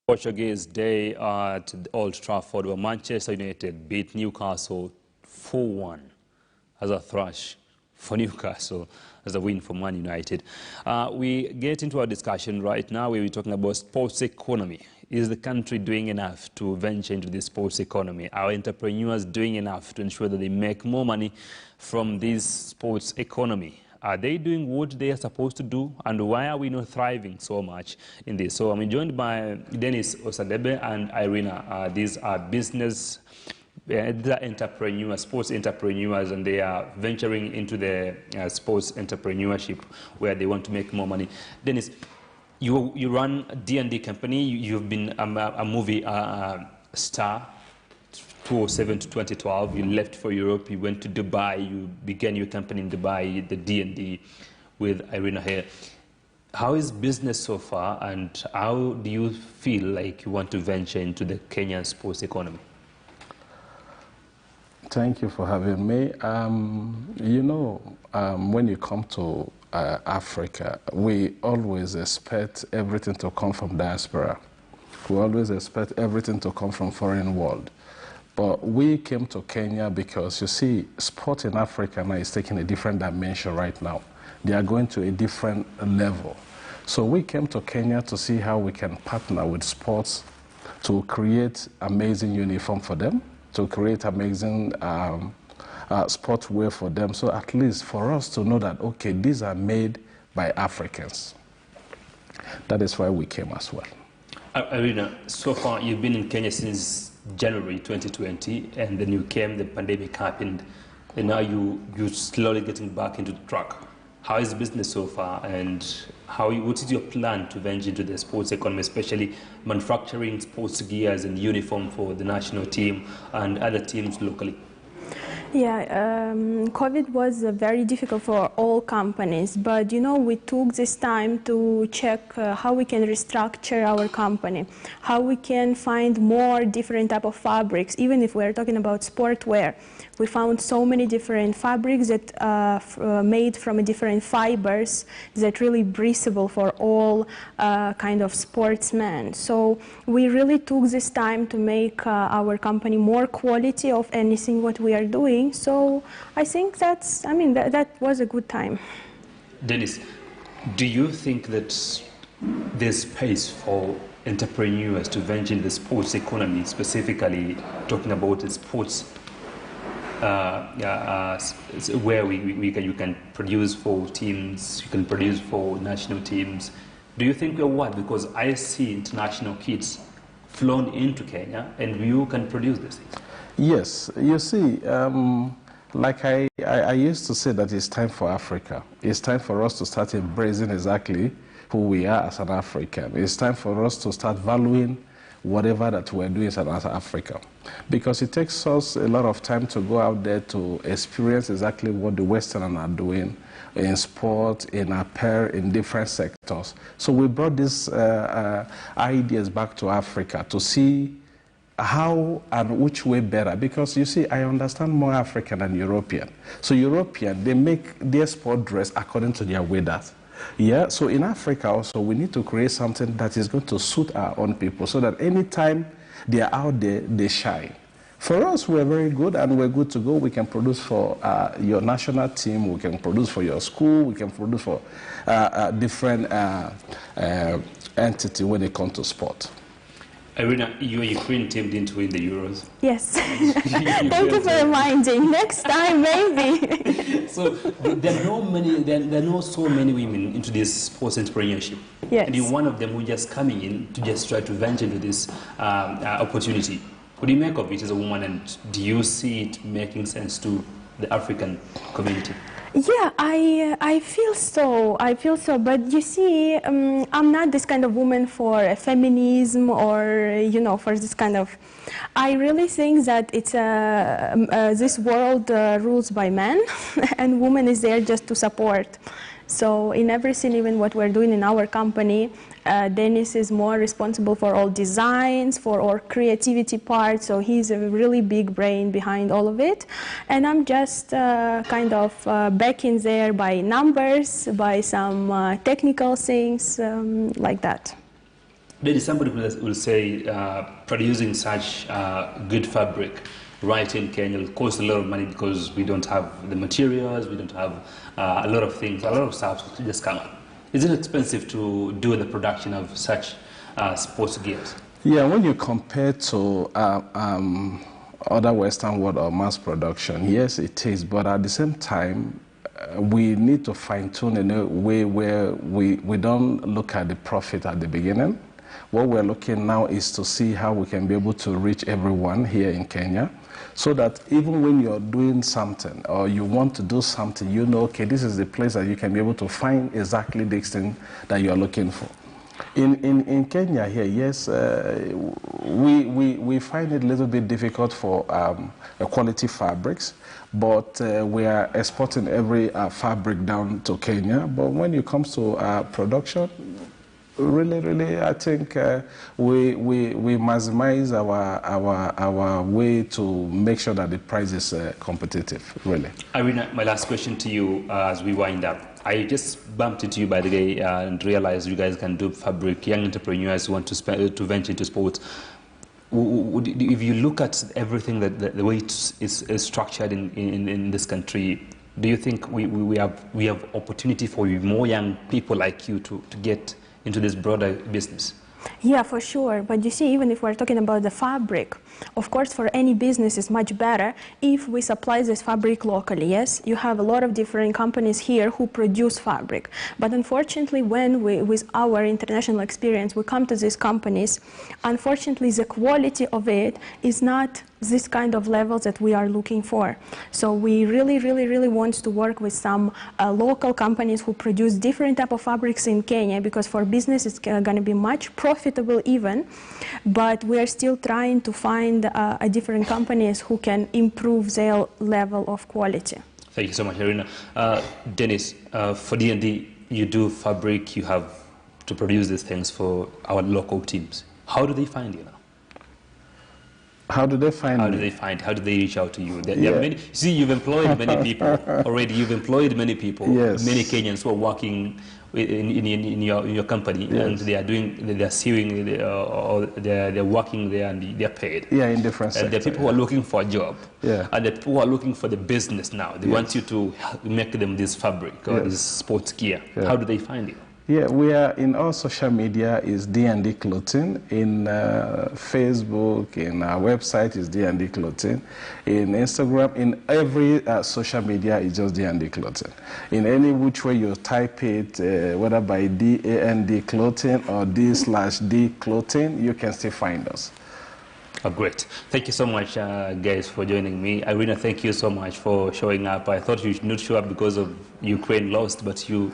Portuguese Day at Old Trafford, where Manchester United beat Newcastle 4-1 as a thrash for Newcastle, as a win for Man United. We get into our discussion right now where we're talking about sports economy. Is the country doing enough to venture into the sports economy? Are entrepreneurs doing enough to ensure that they make more money from this sports economy? Are they doing what they are supposed to do, and why are we not thriving so much in this? So I'm joined by Dennis Osadebe and Irina. These are business entrepreneurs, sports entrepreneurs, and they are venturing into the sports entrepreneurship where they want to make more money. Dennis, you run a D&D company. You've been a movie star. 2007 to 2012, you left for Europe, you went to Dubai, you began your company in Dubai, the D&D with Irina here. How is business so far, and how do you feel like you want to venture into the Kenyan sports economy? Thank you for having me. When you come to Africa, we always expect everything to come from diaspora. We always expect everything to come from foreign world. But we came to Kenya because, you see, sport in Africa now is taking a different dimension right now. They are going to a different level. So we came to Kenya to see how we can partner with sports to create amazing uniform for them, to create amazing sportswear for them. So at least for us to know that, okay, these are made by Africans. That is why we came as well. Irina, so far you've been in Kenya since January 2020, and then you came, the pandemic happened, and now you're slowly getting back into the track. How is business so far, and what is your plan to venture into the sports economy, especially manufacturing sports gears and uniform for the national team and other teams locally? Yeah, COVID was very difficult for all companies, but we took this time to check how we can restructure our company, how we can find more different type of fabrics. Even if we're talking about sportwear, we found so many different fabrics that made from different fibers that really breathable for all kind of sportsmen. So we really took this time to make our company more quality of anything what we are doing. So I think that was a good time. Dennis, do you think that there's space for entrepreneurs to venture in the sports economy, specifically talking about the sports where you can produce for teams, you can produce for national teams? Do you think we're what? Because I see international kids flown into Kenya, and you can produce these things. Yes, you see, like I used to say that it's time for Africa. It's time for us to start embracing exactly who we are as an African. It's time for us to start valuing whatever that we're doing as Africa. Because it takes us a lot of time to go out there to experience exactly what the Westerners are doing in sport, in apparel, in different sectors. So we brought these ideas back to Africa to see how and which way better, because you see, I understand more African than European. So European, they make their sport dress according to their weathers. Yeah, so in Africa also, we need to create something that is going to suit our own people so that anytime they are out there, they shine. For us, we're very good and we're good to go. We can produce for your national team, we can produce for your school, we can produce for different entity when it comes to sport. Irina, your Ukraine team didn't win the Euros. Yes. Thank you for reminding. Next time, maybe. So there are not so many women into this sports entrepreneurship. Yes. And you're one of them who just coming in to just try to venture into this opportunity. What do you make of it as a woman, and do you see it making sense to the African community? Yeah, I feel so. But you see, I'm not this kind of woman for feminism or, for this kind of... I really think that it's this world rules by men, and woman is there just to support. So in everything, even what we're doing in our company, Dennis is more responsible for all designs, for our creativity part, so he's a really big brain behind all of it. And I'm just kind of back in there by numbers, by some technical things, like that. There is somebody who will say producing such good fabric right in Kenya will cost a lot of money because we don't have the materials, we don't have a lot of things, a lot of stuff to just come up. Is it expensive to do the production of such sports gears? Yeah, when you compare to other Western world or mass production, yes, it is. But at the same time, we need to fine-tune in a way where we don't look at the profit at the beginning. What we're looking now is to see how we can be able to reach everyone here in Kenya, so that even when you're doing something or you want to do something, you know, okay, this is the place that you can be able to find exactly the thing that you're looking for. In Kenya here, yes, we find it a little bit difficult for quality fabrics, but we are exporting every fabric down to Kenya. But when it comes to production, really, I think we maximize our way to make sure that the price is competitive, really. Irina, my last question to you as we wind up. I just bumped into you, by the way, and realized you guys can do fabric. Young entrepreneurs who want to venture into sports. If you look at everything, the way it is structured in this country, do you think we have opportunity for more young people like you to get into this broader business? Yeah, for sure. But you see, even if we're talking about the fabric, of course, for any business, it's much better if we supply this fabric locally. Yes, you have a lot of different companies here who produce fabric. But unfortunately, when with our international experience, we come to these companies, unfortunately, the quality of it is not this kind of levels that we are looking for. So we really want to work with some local companies who produce different type of fabrics in Kenya, because for business it's going to be much profitable even, but we are still trying to find different companies who can improve their level of quality. Thank you so much, Irina. Dennis, for D&D, you do fabric, you have to produce these things for our local teams. How do they find you now? How do they find me? How do they reach out to you? There are many, see, you've employed many people already. You've employed many people, yes. Many Kenyans who are working in your company, yes. And they are sewing, or they're working there and they're paid. Yeah, in different sectors. And the people who are looking for a job, and the people who are looking for the business now, they want you to make them this fabric or this sports gear. How do they find you? Yeah, we are in all social media is D&D Clothing. In Facebook, in our website is D&D Clothing. In Instagram, in every social media is just D&D Clothing. In any which way you type it, whether by D-A-N-D Clothing or D/D Clothing, you can still find us. Oh, great. Thank you so much, guys, for joining me. Irina, thank you so much for showing up. I thought you should not show up because of Ukraine lost, but you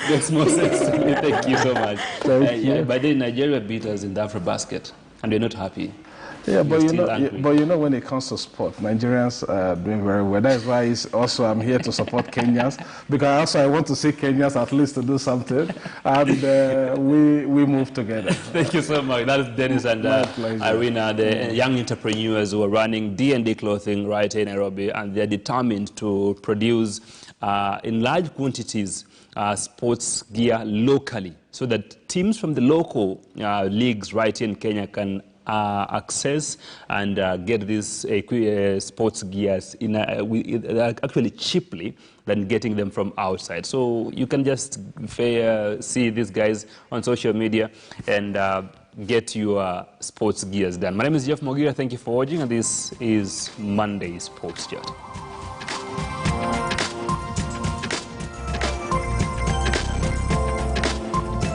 makes more sense to me. Thank you so much. By then, Nigeria beat us in the AfroBasket, and we're not happy. Yeah, but you know, when it comes to sport, Nigerians are doing very well. That is why I'm here to support Kenyans, because I want to see Kenyans at least to do something, and we move together. Thank you so much. That is Dennis and Irina, the young entrepreneurs who are running D&D Clothing right in Nairobi, and they're determined to produce in large quantities sports gear locally, so that teams from the local leagues right here in Kenya can access and get these sports gears actually cheaply than getting them from outside. So you can just see these guys on social media and get your sports gears done. My name is Jeff Mogira. Thank you for watching, and this is Monday Sports Chat.